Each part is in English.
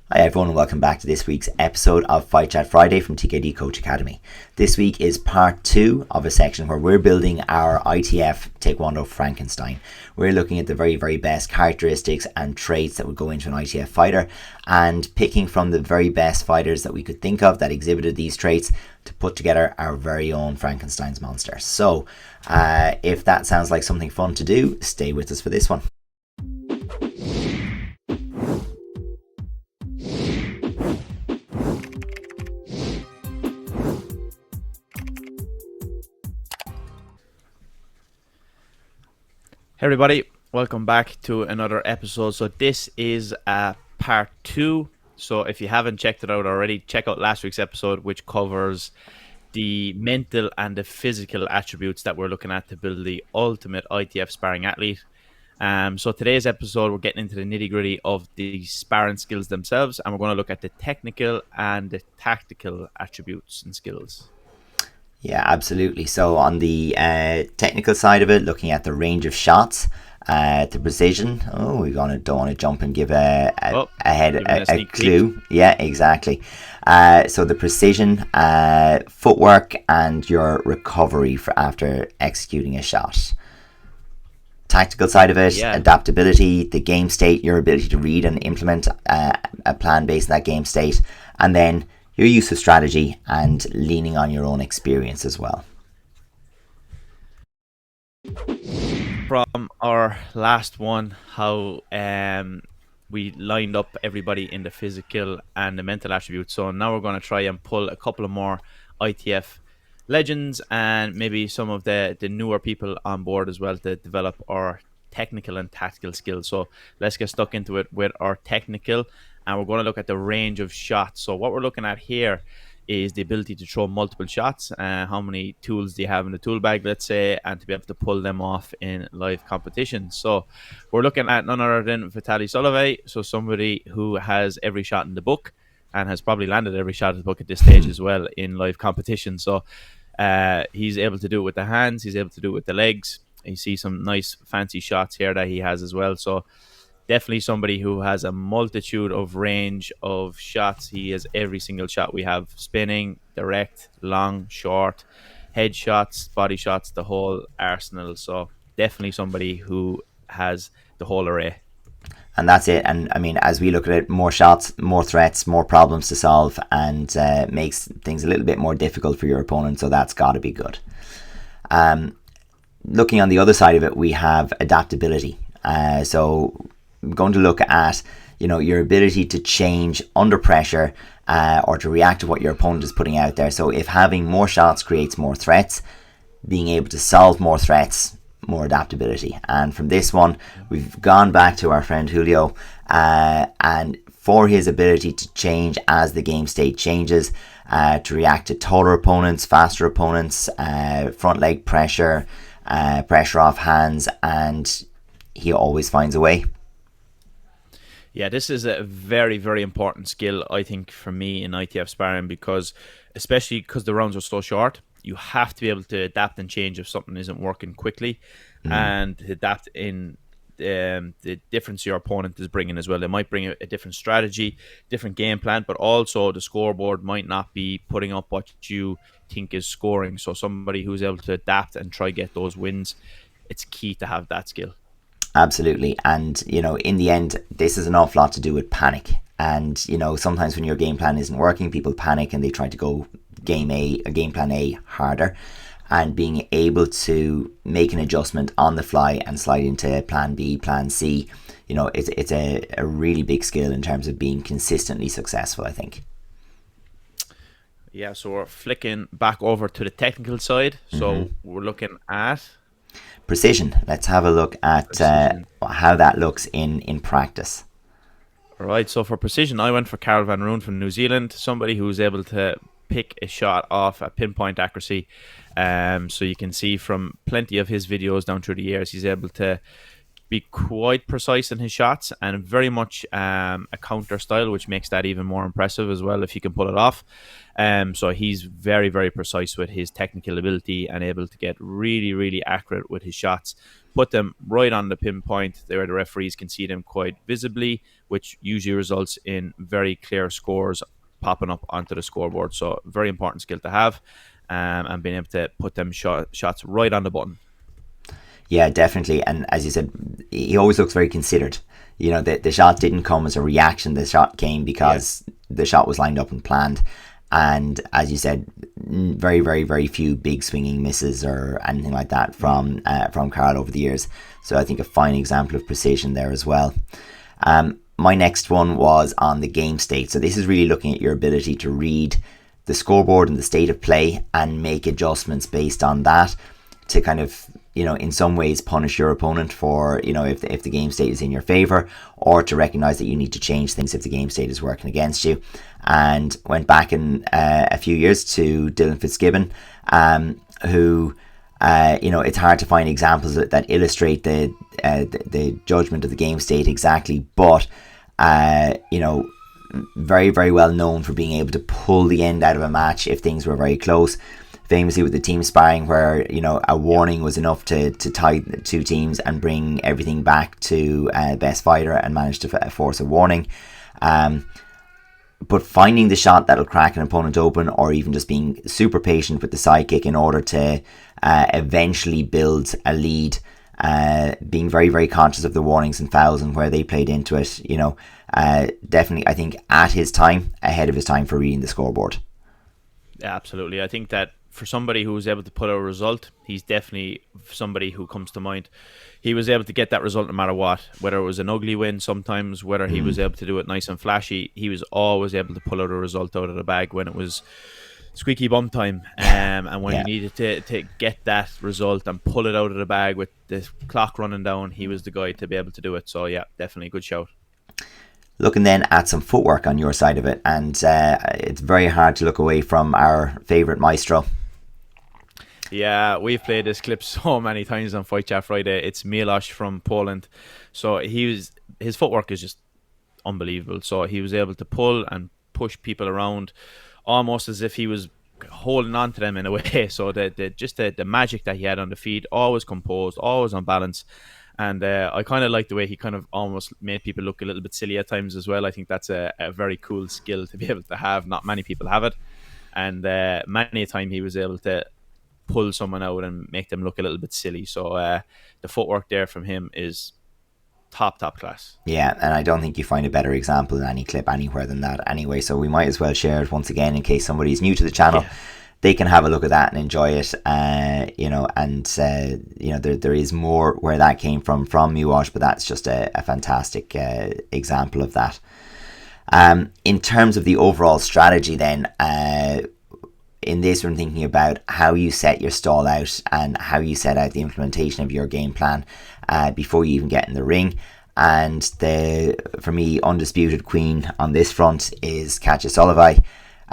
Hi everyone and welcome back to this week's episode of Fight Chat Friday from TKD Coach Academy. This week is part 2 of a section where we're building our ITF Taekwondo Frankenstein. We're looking at the very best characteristics and traits that would go into an ITF fighter and picking from the very best fighters that we could think of that exhibited these traits to put together our very own Frankenstein's monster. So if that sounds like something fun to do, stay with us for this one. Hey everybody, welcome back to another episode. So this is part 2. So if you haven't checked it out already, check out last week's episode, which covers the mental and the physical attributes that we're looking at to build the ultimate ITF sparring athlete. So today's episode, we're getting into the nitty gritty of the sparring skills themselves, and we're going to look at the technical and the tactical attributes and skills. Yeah, absolutely. So on the technical side of it, looking at the range of shots, the precision. Oh, we don't want to jump and give a clue. Yeah, exactly. So the precision, footwork, and your recovery for after executing a shot. Tactical side of it, adaptability, the game state, your ability to read and implement a plan based on that game state, and then your use of strategy and leaning on your own experience as well. From our last one, how we lined up everybody in the physical and the mental attributes. So now we're going to try and pull a couple of more ITF legends and maybe some of the newer people on board as well to develop our technical and tactical skills. So let's get stuck into it with our technical. And we're going to look at the range of shots. So what we're looking at here is the ability to throw multiple shots. How many tools do you have in the tool bag, let's say, and to be able to pull them off in live competition. So we're looking at none other than Vitaly Solovey. So somebody who has every shot in the book and has probably landed every shot in the book at this stage as well in live competition. So he's able to do it with the hands. He's able to do it with the legs. You see some nice fancy shots here that he has as well. So definitely somebody who has a multitude of range of shots. He has every single shot we have: spinning, direct, long, short, head shots, body shots, the whole arsenal. So definitely somebody who has the whole array. And that's it. And I mean, as we look at it, more shots, more threats, more problems to solve, and makes things a little bit more difficult for your opponent. So that's got to be good. Looking on the other side of it, we have adaptability. So I'm going to look at, your ability to change under pressure or to react to what your opponent is putting out there. So if having more shots creates more threats, being able to solve more threats, more adaptability. And from this one, we've gone back to our friend Julio and for his ability to change as the game state changes, to react to taller opponents, faster opponents, front leg pressure, pressure off hands, and he always finds a way. Yeah, this is a very important skill, I think, for me in ITF sparring, especially because the rounds are so short. You have to be able to adapt and change if something isn't working quickly, and adapt in the difference your opponent is bringing as well. They might bring a different strategy, different game plan, but also the scoreboard might not be putting up what you think is scoring. So somebody who's able to adapt and try get those wins, it's key to have that skill. Absolutely. And, in the end, this is an awful lot to do with panic. And, sometimes when your game plan isn't working, people panic and they try to go game plan A harder. And being able to make an adjustment on the fly and slide into plan B, plan C, it's a really big skill in terms of being consistently successful, I think. Yeah, so we're flicking back over to the technical side. So we're looking at precision. Let's have a look at how that looks in practice. All right, so for precision, I went for Carl Van Roon from New Zealand, somebody who's able to pick a shot off a pinpoint accuracy. So you can see from plenty of his videos down through the years, he's able to be quite precise in his shots and very much a counter style, which makes that even more impressive as well if he can pull it off. So he's very, very precise with his technical ability and able to get really, really accurate with his shots. Put them right on the pinpoint where the referees can see them quite visibly, which usually results in very clear scores popping up onto the scoreboard. So very important skill to have, and being able to put them shots right on the button. Yeah, definitely. And as you said, he always looks very considered. You know, the shot didn't come as a reaction. The shot came because the shot was lined up and planned. And as you said, very, very, very few big swinging misses or anything like that from Carl over the years. So I think a fine example of precision there as well. My next one was on the game state. So this is really looking at your ability to read the scoreboard and the state of play and make adjustments based on that to kind of, you know, in some ways punish your opponent for, you know, if the game state is in your favor, or to recognize that you need to change things if the game state is working against you. And went back in a few years to Dylan Fitzgibbon, who, you know, it's hard to find examples that illustrate the judgment of the game state exactly, but, you know, very, very well known for being able to pull the end out of a match if things were very close. Famously with the team sparring where, you know, a warning was enough to tie the two teams and bring everything back to best fighter and manage to force a warning. But finding the shot that'll crack an opponent open, or even just being super patient with the side kick in order to eventually build a lead, being very, very conscious of the warnings and fouls and where they played into it, you know, definitely, I think, at his time, ahead of his time for reading the scoreboard. Yeah, absolutely. I think that for somebody who was able to put out a result, he's definitely somebody who comes to mind. He was able to get that result no matter what, whether it was an ugly win sometimes, whether he was able to do it nice and flashy. He was always able to pull out a result out of the bag when it was squeaky bum time, and when you needed to get that result and pull it out of the bag with the clock running down, he was the guy to be able to do it. So yeah, definitely a good shout. Looking then at some footwork on your side of it, and it's very hard to look away from our favourite maestro. Yeah, we've played this clip so many times on Fight Chat Friday. It's Miloš from Poland. So his footwork is just unbelievable. So he was able to pull and push people around almost as if he was holding on to them in a way. So the magic that he had on the feet, always composed, always on balance. And I kind of like the way he kind of almost made people look a little bit silly at times as well. I think that's a very cool skill to be able to have. Not many people have it. And many a time he was able to pull someone out and make them look a little bit silly. So the footwork there from him is top class. Yeah, and I don't think you find a better example in any clip anywhere than that anyway. So we might as well share it once again in case somebody's new to the channel. Yeah. They can have a look at that and enjoy it, you know, and, you know, there is more where that came from Miloš, but that's just a fantastic example of that. In terms of the overall strategy then, in this one, thinking about how you set your stall out and how you set out the implementation of your game plan before you even get in the ring. And for me, undisputed queen on this front is Katja Solovay.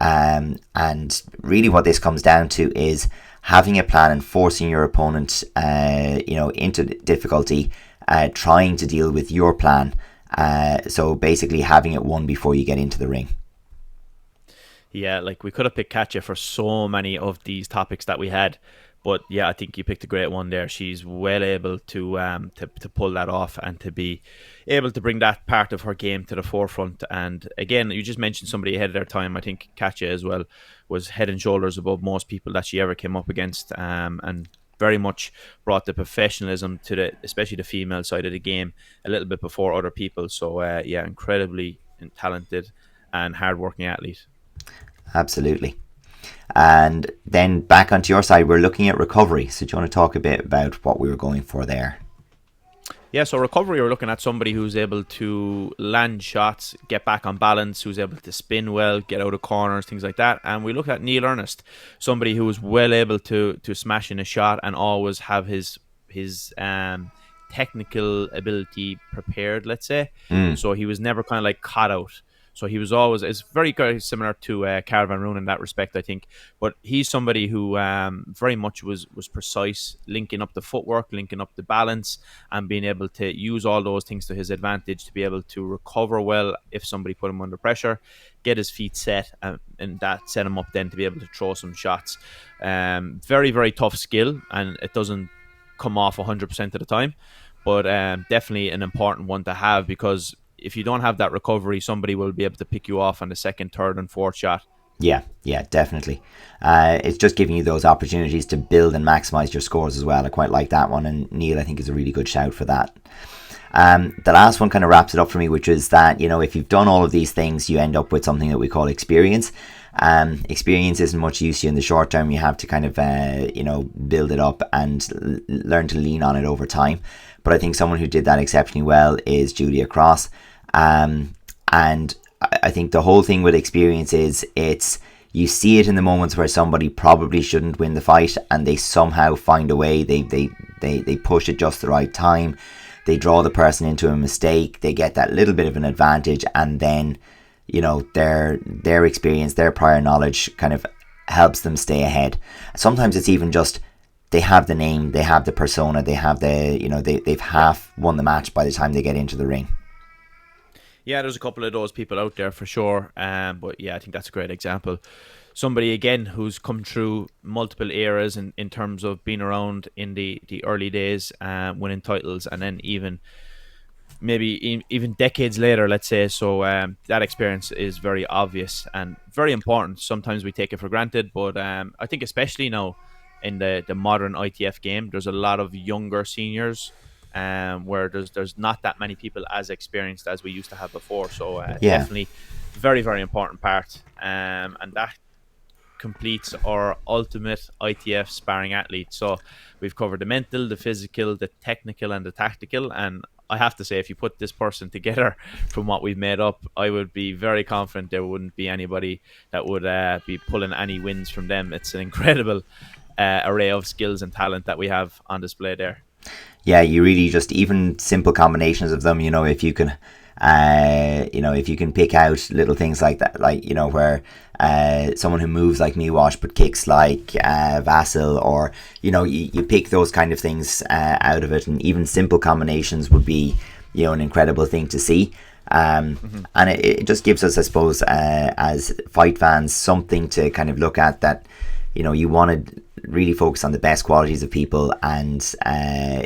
And really what this comes down to is having a plan and forcing your opponent, you know, into difficulty, trying to deal with your plan. So basically having it won before you get into the ring. Yeah, like we could have picked Katja for so many of these topics that we had, but yeah, I think you picked a great one there. She's well able to pull that off and to be able to bring that part of her game to the forefront. And again, you just mentioned somebody ahead of their time. I think Katja as well was head and shoulders above most people that she ever came up against, and very much brought the professionalism to especially the female side of the game a little bit before other people. So yeah, incredibly talented and hardworking athlete. Absolutely. And then back onto your side, we're looking at recovery. So do you want to talk a bit about what we were going for there? Yeah, so recovery, we're looking at somebody who's able to land shots, get back on balance, who's able to spin well, get out of corners, things like that. And we look at Neil Ernest, somebody who was well able to smash in a shot and always have his technical ability prepared, let's say. So he was never kind of like caught out. So he was always, it's very similar to Caravan Rune in that respect, I think. But he's somebody who very much was precise, linking up the footwork, linking up the balance, and being able to use all those things to his advantage to be able to recover well if somebody put him under pressure, get his feet set, and that set him up then to be able to throw some shots. Very, very tough skill, and it doesn't come off 100% of the time, but definitely an important one to have, because if you don't have that recovery, somebody will be able to pick you off on the second, third, and fourth shot. Yeah, definitely. It's just giving you those opportunities to build and maximize your scores as well. I quite like that one, and Neil, I think, is a really good shout for that. The last one kind of wraps it up for me, which is that, you know, if you've done all of these things, you end up with something that we call experience. Experience isn't much use to you in the short term. You have to kind of, build it up and learn to lean on it over time. But I think someone who did that exceptionally well is Julia Cross. And I think the whole thing with experience is you see it in the moments where somebody probably shouldn't win the fight, and they somehow find a way. They push it just the right time. They draw the person into a mistake. They get that little bit of an advantage, and then, you know, their experience, their prior knowledge kind of helps them stay ahead. Sometimes it's even just they have the name, they have the persona, they have they've half won the match by the time they get into the ring. Yeah, there's a couple of those people out there for sure. But yeah, I think that's a great example. Somebody, again, who's come through multiple eras in terms of being around in the early days, winning titles, and then even decades later, let's say. So that experience is very obvious and very important. Sometimes we take it for granted, but I think especially now in the modern ITF game, there's a lot of younger seniors where there's not that many people as experienced as we used to have before. So definitely very, very important part. And that completes our ultimate ITF sparring athlete. So we've covered the mental, the physical, the technical, and the tactical. And I have to say, if you put this person together from what we've made up, I would be very confident there wouldn't be anybody that would be pulling any wins from them. It's an incredible array of skills and talent that we have on display there. Yeah, you really just, even simple combinations of them, you know, if you can pick out little things like that, like, you know, where someone who moves like Miłosz but kicks like Vasil, or, you know, you pick those kind of things out of it, and even simple combinations would be, you know, an incredible thing to see. And it just gives us, I suppose, as fight fans, something to kind of look at, that, you know, you want to really focus on the best qualities of people, and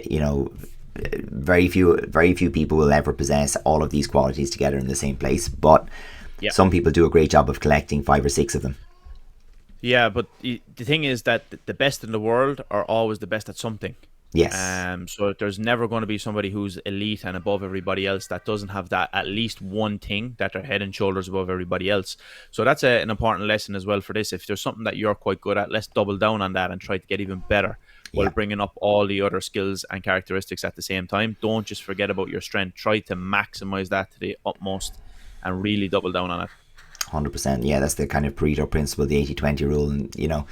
you know, very few people will ever possess all of these qualities together in the same place, but some people do a great job of collecting 5 or 6 of them. Yeah, but the thing is that the best in the world are always the best at something. Yes. So there's never going to be somebody who's elite and above everybody else that doesn't have that at least one thing that they're head and shoulders above everybody else. So that's an important lesson as well for this. If there's something that you're quite good at, let's double down on that and try to get even better while bringing up all the other skills and characteristics at the same time. Don't just forget about your strength. Try to maximize that to the utmost and really double down on it. 100%. Yeah, that's the kind of Pareto principle, the 80-20 rule, and, you know,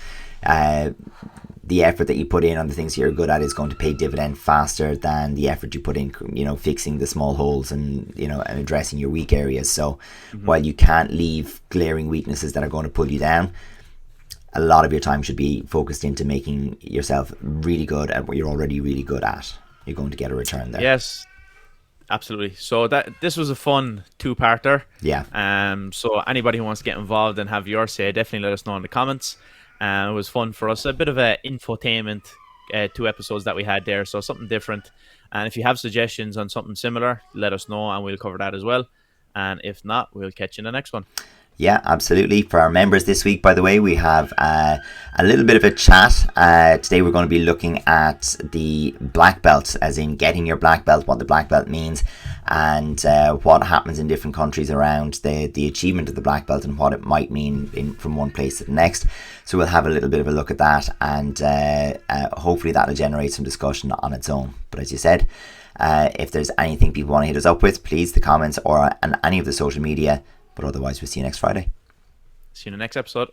the effort that you put in on the things you're good at is going to pay dividend faster than the effort you put in, you know, fixing the small holes and, you know, and addressing your weak areas. So while you can't leave glaring weaknesses that are going to pull you down, a lot of your time should be focused into making yourself really good at what you're already really good at. You're going to get a return there. Yes, absolutely. So this was a fun 2-parter. Yeah. So anybody who wants to get involved and have your say, definitely let us know in the comments. It was fun for us, a bit of a infotainment 2 episodes that we had there, so something different. And if you have suggestions on something similar, let us know and we'll cover that as well. And if not, we'll catch you in the next one. Yeah, absolutely. For our members this week, by the way, we have a little bit of a chat. Today we're going to be looking at the black belt, as in getting your black belt, what the black belt means, and what happens in different countries around the achievement of the black belt and what it might mean from one place to the next. So we'll have a little bit of a look at that, and hopefully that'll generate some discussion on its own. But as you said, if there's anything people want to hit us up with, please, the comments or on any of the social media. But otherwise, we'll see you next Friday. See you in the next episode.